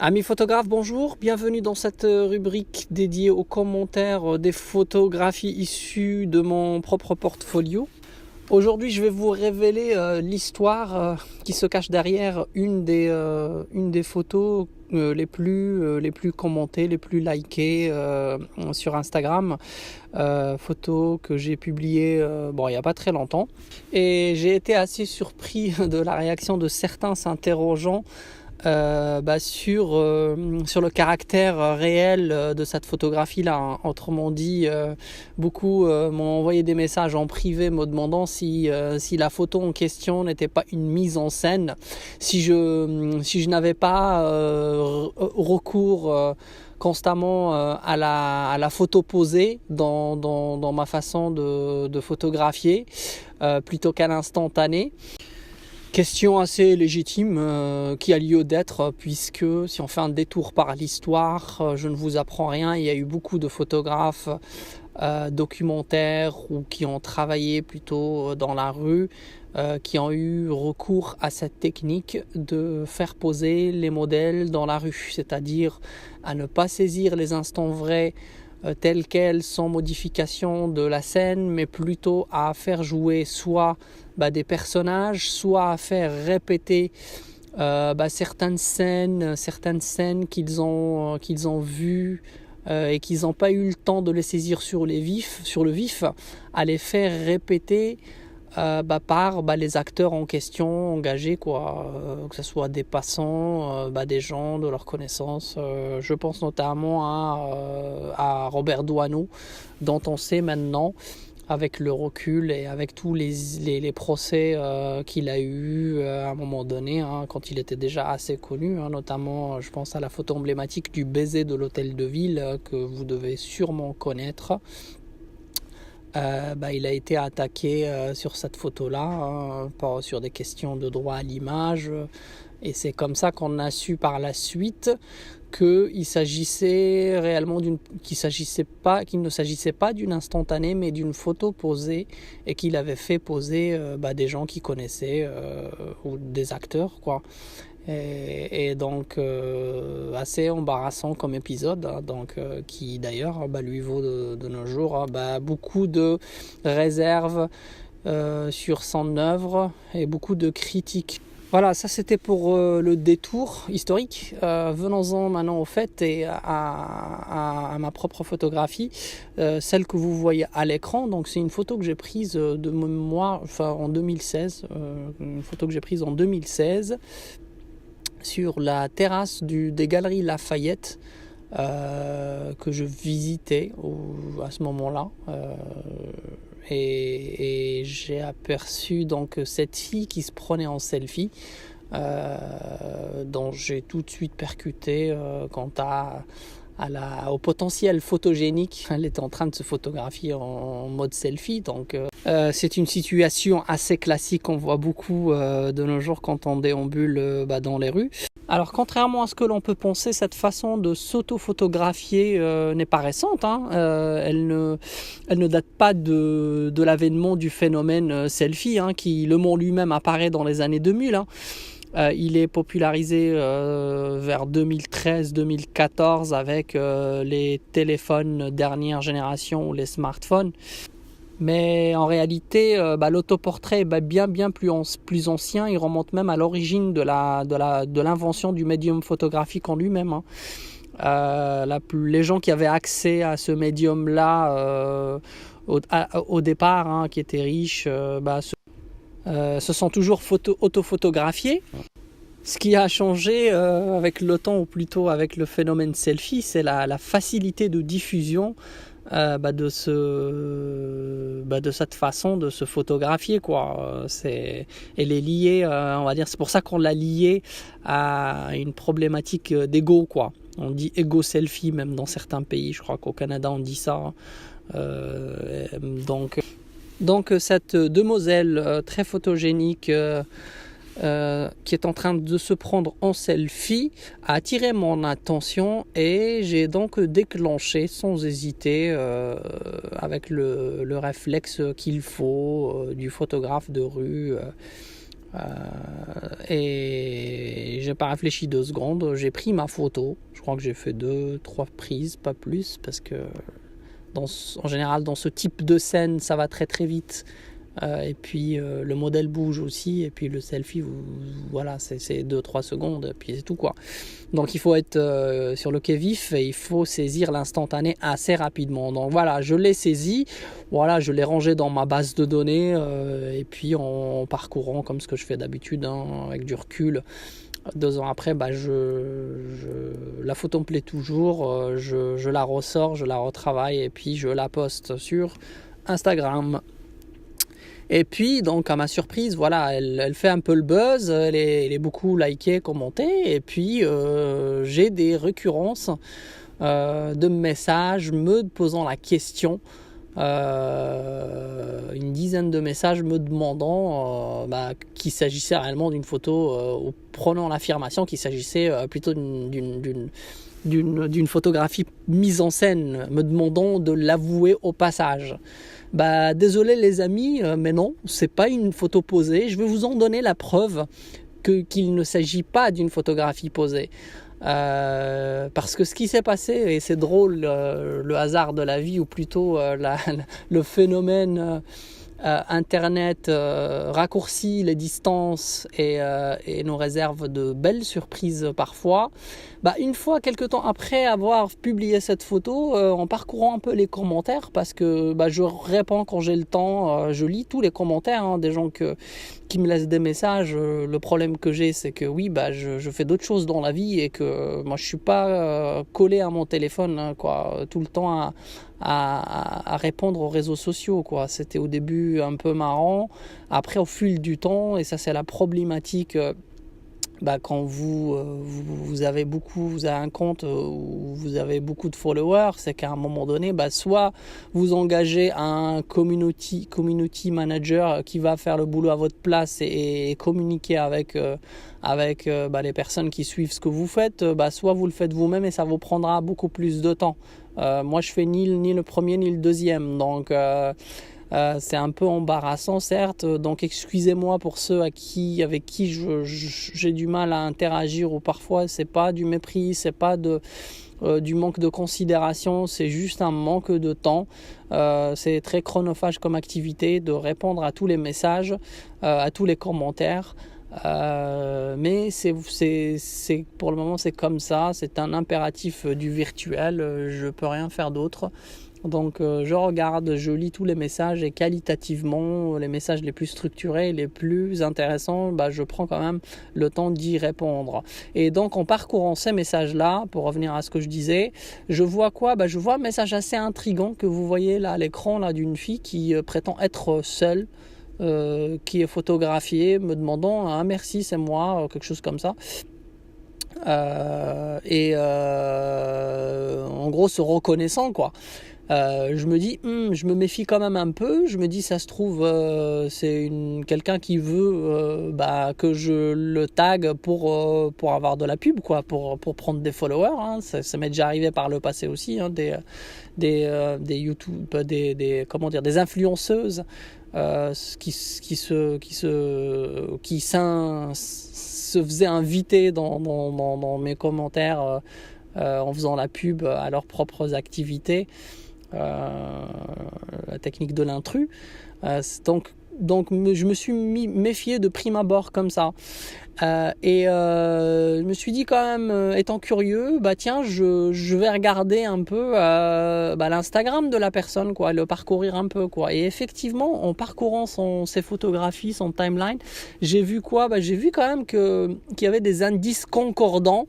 Amis photographes, bonjour, bienvenue dans cette rubrique dédiée aux commentaires des photographies issues de mon propre portfolio. Aujourd'hui, je vais vous révéler l'histoire qui se cache derrière une des photos les plus commentées, les plus likées sur Instagram. Photo que j'ai publiée il n'y a pas très longtemps. Et j'ai été assez surpris de la réaction de certains s'interrogeant sur le caractère réel de cette photographie-là, hein. Autrement dit, beaucoup m'ont envoyé des messages en privé me demandant si la photo en question n'était pas une mise en scène, si je n'avais pas recours constamment à la photo posée dans ma façon de photographier plutôt qu'à l'instantané. Question assez légitime qui a lieu d'être, puisque si on fait un détour par l'histoire, je ne vous apprends rien, il y a eu beaucoup de photographes documentaires ou qui ont travaillé plutôt dans la rue, qui ont eu recours à cette technique de faire poser les modèles dans la rue, c'est-à-dire à ne pas saisir les instants vrais tels quels, sans modification de la scène, mais plutôt à faire jouer soit des personnages, soit à faire répéter certaines scènes qu'ils ont vues et qu'ils n'ont pas eu le temps de les saisir sur le vif, à les faire répéter par les acteurs en question engagés, que ce soit des passants, des gens de leur connaissance. Je pense notamment à Robert Doisneau, dont on sait maintenant, avec le recul et avec tous les procès qu'il a eu à un moment donné, hein, quand il était déjà assez connu, hein, notamment je pense à la photo emblématique du baiser de l'hôtel de ville que vous devez sûrement connaître. Il a été attaqué sur cette photo-là, sur des questions de droit à l'image, et c'est comme ça qu'on a su par la suite qu'il s'agissait réellement qu'il ne s'agissait pas d'une instantanée, mais d'une photo posée, et qu'il avait fait poser des gens qu'il connaissait ou des acteurs, quoi. Et donc assez embarrassant comme épisode, hein, qui d'ailleurs lui vaut de nos jours beaucoup de réserves sur son œuvre et beaucoup de critiques. Voilà, ça c'était pour le détour historique. Venons-en maintenant au fait et à ma propre photographie, celle que vous voyez à l'écran. Donc c'est une photo que j'ai prise de moi, en 2016, une photo que j'ai prise en 2016 sur la terrasse des Galeries Lafayette que je visitais à ce moment-là. Et j'ai aperçu donc cette fille qui se prenait en selfie, dont j'ai tout de suite percuté quant au potentiel photogénique. Elle était en train de se photographier en mode selfie, donc c'est une situation assez classique qu'on voit beaucoup de nos jours quand on déambule dans les rues. Alors contrairement à ce que l'on peut penser, cette façon de s'auto-photographier n'est pas récente, hein. Elle ne date pas de l'avènement du phénomène selfie, hein, qui le mot lui-même apparaît dans les années 2000, hein. Il est popularisé vers 2013-2014 avec les téléphones dernière génération, les smartphones. Mais en réalité, l'autoportrait est bien plus ancien. Il remonte même à l'origine de l'invention du médium photographique en lui-même, hein. Les gens qui avaient accès à ce médium-là au départ, hein, qui étaient riches, se sont toujours autophotographiés. Ce qui a changé avec le temps, ou plutôt avec le phénomène selfie, c'est la facilité de diffusion de cette façon de se photographier, quoi. Elle est liée, on va dire, c'est pour ça qu'on l'a liée à une problématique d'ego, quoi. On dit ego selfie même dans certains pays. Je crois qu'au Canada on dit ça. Donc cette demoiselle très photogénique qui est en train de se prendre en selfie a attiré mon attention, et j'ai donc déclenché sans hésiter avec le réflexe qu'il faut du photographe de rue Et j'ai pas réfléchi 2 secondes, j'ai pris ma photo. Je crois que j'ai fait 2-3 prises, pas plus, parce que en général dans ce type de scène ça va très très vite. Et puis le modèle bouge aussi, et puis le selfie, voilà, c'est 2-3 secondes, et puis c'est tout quoi. Donc il faut être sur le quai vif, et il faut saisir l'instantané assez rapidement. Donc voilà, je l'ai saisi, voilà, je l'ai rangé dans ma base de données, et puis en parcourant comme ce que je fais d'habitude, avec du recul. 2 ans après, la photo me plaît toujours, je la ressors, je la retravaille, et puis je la poste sur Instagram. Et puis, donc, à ma surprise, voilà, elle fait un peu le buzz, elle est beaucoup likée, commentée, et puis j'ai des récurrences de messages me posant la question, une dizaine de messages me demandant qu'il s'agissait réellement d'une photo, ou prenant l'affirmation qu'il s'agissait plutôt d'une photographie mise en scène, me demandant de l'avouer au passage. Désolé les amis, mais non, c'est pas une photo posée. Je vais vous en donner la preuve qu'il ne s'agit pas d'une photographie posée. Parce que ce qui s'est passé, et c'est drôle, le hasard de la vie, ou plutôt le phénomène Internet raccourcit les distances et nous réserve de belles surprises parfois. Une fois, quelques temps après avoir publié cette photo, en parcourant un peu les commentaires, parce que je réponds quand j'ai le temps, je lis tous les commentaires, des gens qui me laissent des messages. Le problème que j'ai, c'est que oui, je fais d'autres choses dans la vie, et que moi je suis pas collé à mon téléphone, tout le temps à répondre aux réseaux sociaux, quoi. C'était au début un peu marrant, après au fil du temps, et ça c'est la problématique. Quand vous avez un compte où vous avez beaucoup de followers, c'est qu'à un moment donné, soit vous engagez un community manager qui va faire le boulot à votre place et communiquer avec les personnes qui suivent ce que vous faites, soit vous le faites vous-même, et ça vous prendra beaucoup plus de temps. Moi je fais ni le premier ni le deuxième, donc c'est un peu embarrassant, certes, donc excusez-moi pour ceux avec qui j'ai du mal à interagir, ou parfois c'est pas du mépris, c'est pas du manque de considération, c'est juste un manque de temps. C'est très chronophage comme activité de répondre à tous les messages, à tous les commentaires. Mais c'est pour le moment c'est comme ça, c'est un impératif du virtuel, je peux rien faire d'autre. Donc je regarde, je lis tous les messages, et qualitativement les messages les plus structurés, les plus intéressants, je prends quand même le temps d'y répondre. Et donc en parcourant ces messages-là, pour revenir à ce que je disais, je vois quoi ? Je vois un message assez intriguant que vous voyez là à l'écran, là, d'une fille qui prétend être seule, qui est photographiée, me demandant un merci, c'est moi, quelque chose comme ça. En gros se reconnaissant, quoi. Je me dis, je me méfie quand même un peu. Je me dis, ça se trouve, c'est quelqu'un qui veut que je le tag pour avoir de la pub, quoi, pour prendre des followers. Ça m'est déjà arrivé par le passé aussi, des YouTube, des influenceuses qui se faisaient inviter dans mes commentaires en faisant la pub à leurs propres activités. La technique de l'intrus. Donc je me suis méfié de prime abord comme ça. Je me suis dit quand même, étant curieux, tiens, je vais regarder un peu l'Instagram de la personne, quoi, le parcourir un peu, quoi. Et effectivement, en parcourant ses photographies, son timeline, j'ai vu quoi ? J'ai vu quand même qu'il y avait des indices concordants,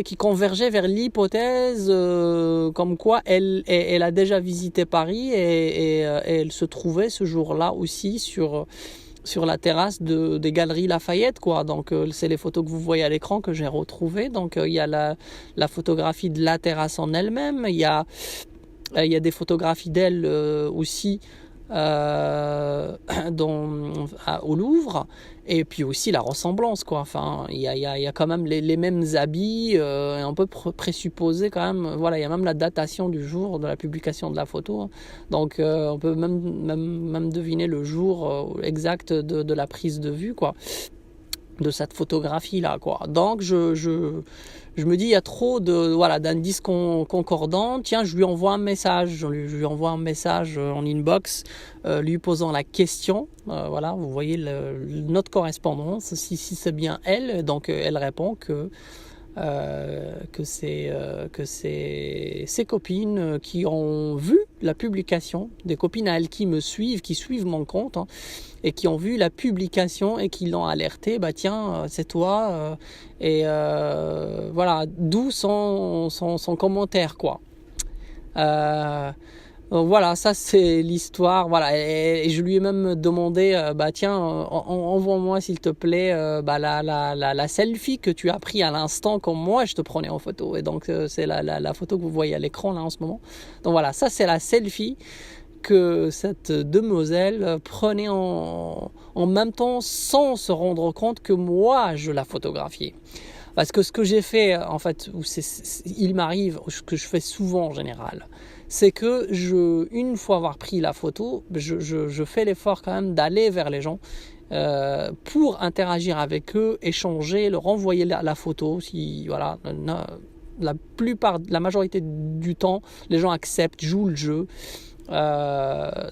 qui convergeaient vers l'hypothèse comme quoi elle a déjà visité Paris, et elle se trouvait ce jour-là aussi sur la terrasse des Galeries Lafayette, quoi. Donc c'est les photos que vous voyez à l'écran que j'ai retrouvées. Donc il y a la photographie de la terrasse en elle-même, il y a des photographies d'elle aussi au Louvre, Et puis aussi la ressemblance, quoi. Enfin, il y a quand même les mêmes habits, et on peut présupposer quand même, voilà, il y a même la datation du jour de la publication de la photo, hein. Donc on peut même deviner le jour exact de la prise de vue, quoi, de cette photographie là, quoi. Donc je me dis, il y a trop d'indices concordants. Tiens, je lui envoie un message. Je lui envoie un message en inbox, lui posant la question. Voilà, vous voyez notre correspondance. Si c'est bien elle, donc elle répond que c'est ses copines qui ont vu la publication, des copines à elle qui me suivent, qui suivent mon compte, hein, et qui ont vu la publication et qui l'ont alerté, bah tiens, c'est toi, et voilà, d'où son commentaire, quoi. Donc voilà, ça c'est l'histoire, voilà, et je lui ai même demandé, bah tiens, envoie-moi s'il te plaît la selfie que tu as pris à l'instant comme moi je te prenais en photo. Et donc c'est la photo que vous voyez à l'écran là en ce moment. Donc voilà, ça c'est la selfie que cette demoiselle prenait en même temps sans se rendre compte que moi je la photographiais. Parce que ce que j'ai fait, en fait, il m'arrive, ce que je fais souvent en général, c'est que une fois avoir pris la photo, je fais l'effort quand même d'aller vers les gens pour interagir avec eux, échanger, leur envoyer la photo. Si, voilà, la majorité du temps, les gens acceptent, jouent le jeu,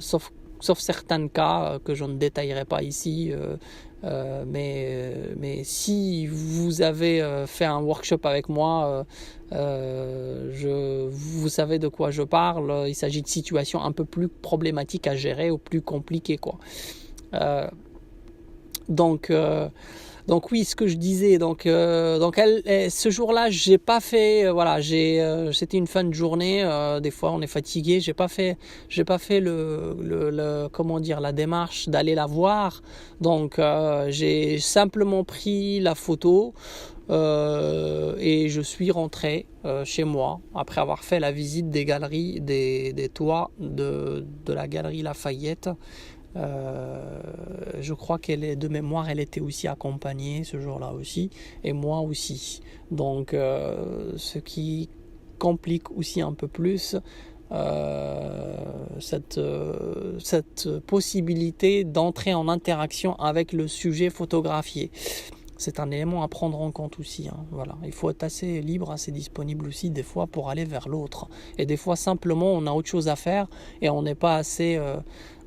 sauf certains cas que je ne détaillerai pas ici. Mais si vous avez fait un workshop avec moi, vous savez de quoi je parle. Il s'agit de situations un peu plus problématiques à gérer ou plus compliquées, quoi. Donc oui, ce que je disais, donc ce jour-là, j'ai pas fait, c'était une fin de journée, des fois on est fatigué, j'ai pas fait comment dire, la démarche d'aller la voir. Donc j'ai simplement pris la photo et je suis rentré chez moi après avoir fait la visite des galeries, des toits de la galerie Lafayette. Je crois de mémoire, elle était aussi accompagnée ce jour-là aussi, et moi aussi. Donc, ce qui complique aussi un peu plus cette possibilité d'entrer en interaction avec le sujet photographié. C'est un élément à prendre en compte aussi, hein. Voilà. Il faut être assez libre, assez disponible aussi des fois pour aller vers l'autre. Et des fois simplement on a autre chose à faire et on n'est pas assez,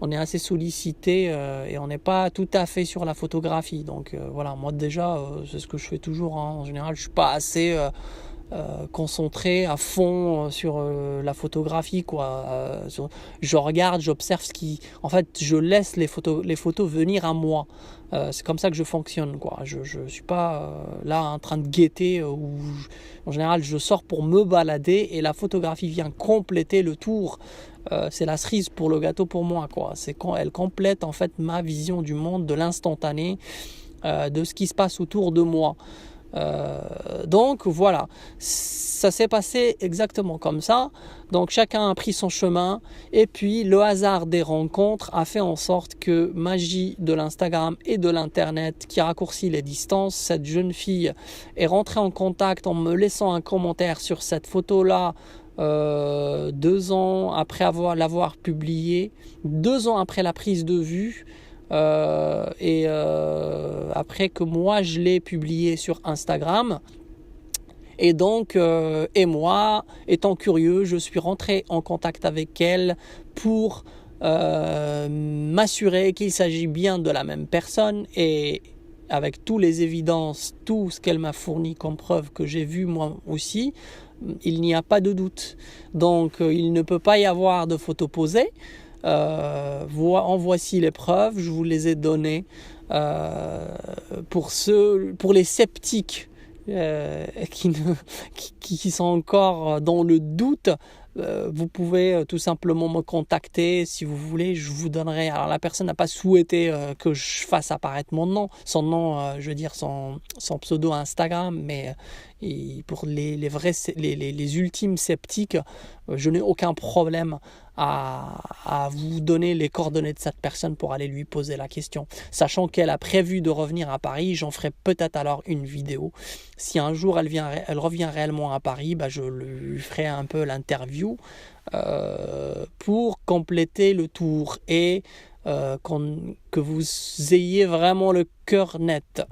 on est assez sollicité et on n'est pas tout à fait sur la photographie. Donc voilà, moi déjà c'est ce que je fais toujours, hein. En général je suis pas assez concentré à fond sur la photographie, quoi. Je regarde, j'observe en fait je laisse les photos venir à moi. C'est comme ça que je fonctionne, quoi. Je suis pas là en train de guetter en général je sors pour me balader et la photographie vient compléter le tour. C'est la cerise pour le gâteau pour moi, quoi. C'est quand elle complète en fait ma vision du monde, de l'instantané, de ce qui se passe autour de moi. Donc voilà, ça s'est passé exactement comme ça. Donc chacun a pris son chemin et puis le hasard des rencontres a fait en sorte que magie de l'Instagram et de l'Internet qui raccourcit les distances, cette jeune fille est rentrée en contact en me laissant un commentaire sur cette photo-là 2 ans après l'avoir publiée, 2 ans après la prise de vue. Après que moi je l'ai publié sur Instagram, et donc et moi étant curieux je suis rentré en contact avec elle pour m'assurer qu'il s'agit bien de la même personne, et avec toutes les évidences, tout ce qu'elle m'a fourni comme preuve que j'ai vu moi aussi, il n'y a pas de doute. Donc il ne peut pas y avoir de photos posées. En voici les preuves, je vous les ai données. Pour les sceptiques qui sont encore dans le doute, vous pouvez tout simplement me contacter si vous voulez, je vous donnerai. Alors la personne n'a pas souhaité que je fasse apparaître son nom, je veux dire son pseudo Instagram, mais pour les ultimes sceptiques, je n'ai aucun problème à vous donner les coordonnées de cette personne pour aller lui poser la question. Sachant qu'elle a prévu de revenir à Paris, j'en ferai peut-être alors une vidéo. Si un jour elle revient réellement à Paris, je lui ferai un peu l'interview pour compléter le tour et que vous ayez vraiment le cœur net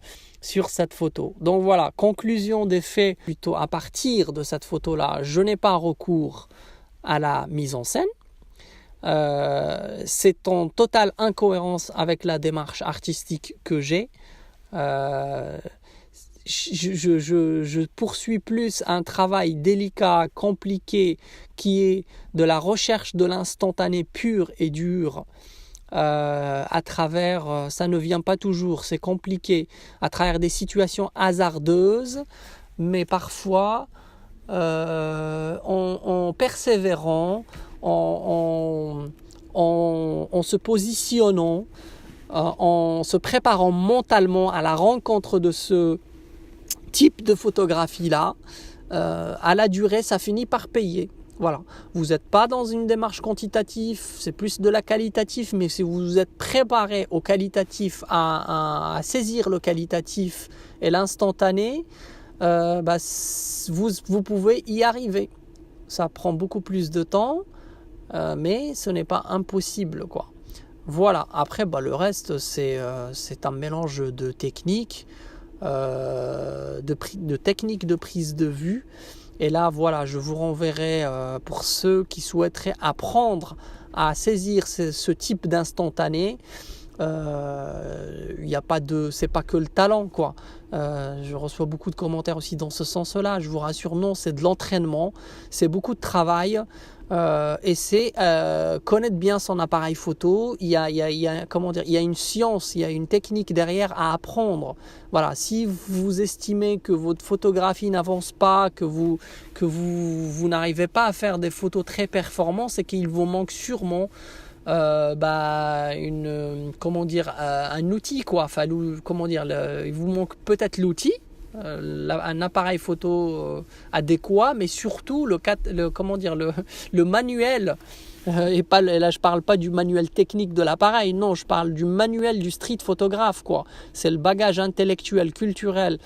sur cette photo. Donc voilà, conclusion des faits, plutôt à partir de cette photo-là, je n'ai pas recours à la mise en scène. C'est en totale incohérence avec la démarche artistique que j'ai. Je poursuis plus un travail délicat, compliqué, qui est de la recherche de l'instantané pur et dur. À travers, ça ne vient pas toujours, c'est compliqué, à travers des situations hasardeuses, mais parfois en persévérant, en se positionnant, en se préparant mentalement à la rencontre de ce type de photographie-là, à la durée, ça finit par payer. Voilà, vous n'êtes pas dans une démarche quantitative, c'est plus de la qualitative, mais si vous êtes préparé au qualitatif, à saisir le qualitatif et l'instantané, vous pouvez y arriver. Ça prend beaucoup plus de temps, mais ce n'est pas impossible, quoi. Voilà, après le reste c'est un mélange de techniques, de techniques de prise de vue. Et là, voilà, je vous renverrai pour ceux qui souhaiteraient apprendre à saisir ce type d'instantané. C'est pas que le talent, quoi. Je reçois beaucoup de commentaires aussi dans ce sens-là. Je vous rassure, non, c'est de l'entraînement, c'est beaucoup de travail. Et c'est connaître bien son appareil photo. Il y a une science, il y a une technique derrière à apprendre. Voilà, si vous estimez que votre photographie n'avance pas, que vous n'arrivez pas à faire des photos très performantes, c'est qu'il vous manque sûrement un outil, quoi. Enfin, il vous manque peut-être l'outil. Un appareil photo adéquat, mais surtout le manuel. Et pas, là, je parle pas du manuel technique de l'appareil, non, je parle du manuel du street photographe, quoi. C'est le bagage intellectuel, culturel,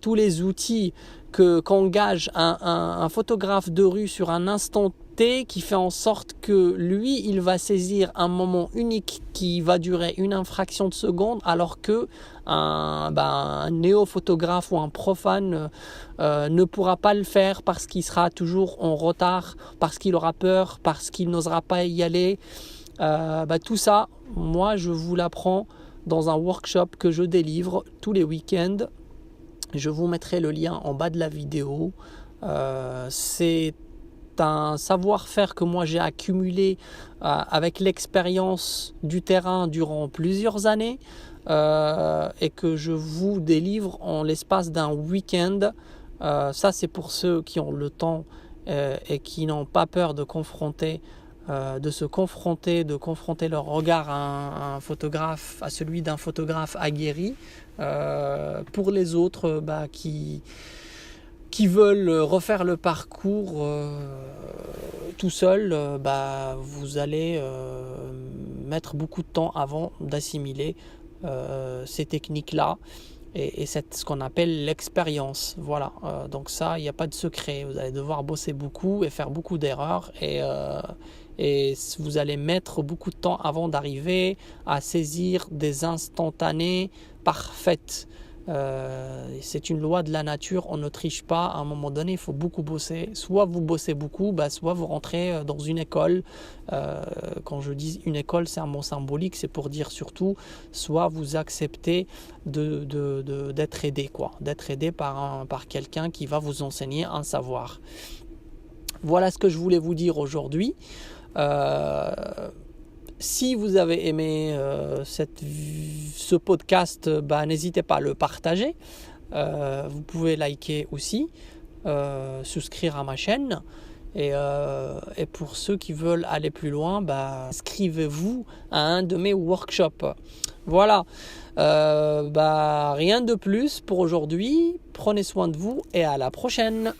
tous les outils qu'engage un photographe de rue sur un instant T, qui fait en sorte que lui, il va saisir un moment unique qui va durer une infraction de seconde, alors que un néo-photographe ou un profane ne pourra pas le faire parce qu'il sera toujours en retard, parce qu'il aura peur, parce qu'il n'osera pas y aller. Tout ça, moi, je vous l'apprends dans un workshop que je délivre tous les week-ends. Je vous mettrai le lien en bas de la vidéo. C'est un savoir-faire que moi j'ai accumulé avec l'expérience du terrain durant plusieurs années et que je vous délivre en l'espace d'un week-end. Ça, c'est pour ceux qui ont le temps et qui n'ont pas peur de confronter leur regard à un photographe, à celui d'un photographe aguerri. Pour les autres qui veulent refaire le parcours tout seul, vous allez mettre beaucoup de temps avant d'assimiler ces techniques-là et ce qu'on appelle l'expérience. Voilà, donc ça, il n'y a pas de secret. Vous allez devoir bosser beaucoup et faire beaucoup d'erreurs et vous allez mettre beaucoup de temps avant d'arriver à saisir des instantanés parfaites. C'est une loi de la nature, on ne triche pas. À un moment donné, il faut beaucoup bosser. Soit vous bossez beaucoup, soit vous rentrez dans une école. Quand je dis une école, c'est un mot symbolique, c'est pour dire surtout, soit vous acceptez d'être aidé, d'être aidé par quelqu'un qui va vous enseigner un savoir. Voilà ce que je voulais vous dire aujourd'hui. Si vous avez aimé ce podcast, n'hésitez pas à le partager. Vous pouvez liker aussi, souscrire à ma chaîne. Et pour ceux qui veulent aller plus loin, inscrivez-vous à un de mes workshops. Voilà. Rien de plus pour aujourd'hui. Prenez soin de vous et à la prochaine.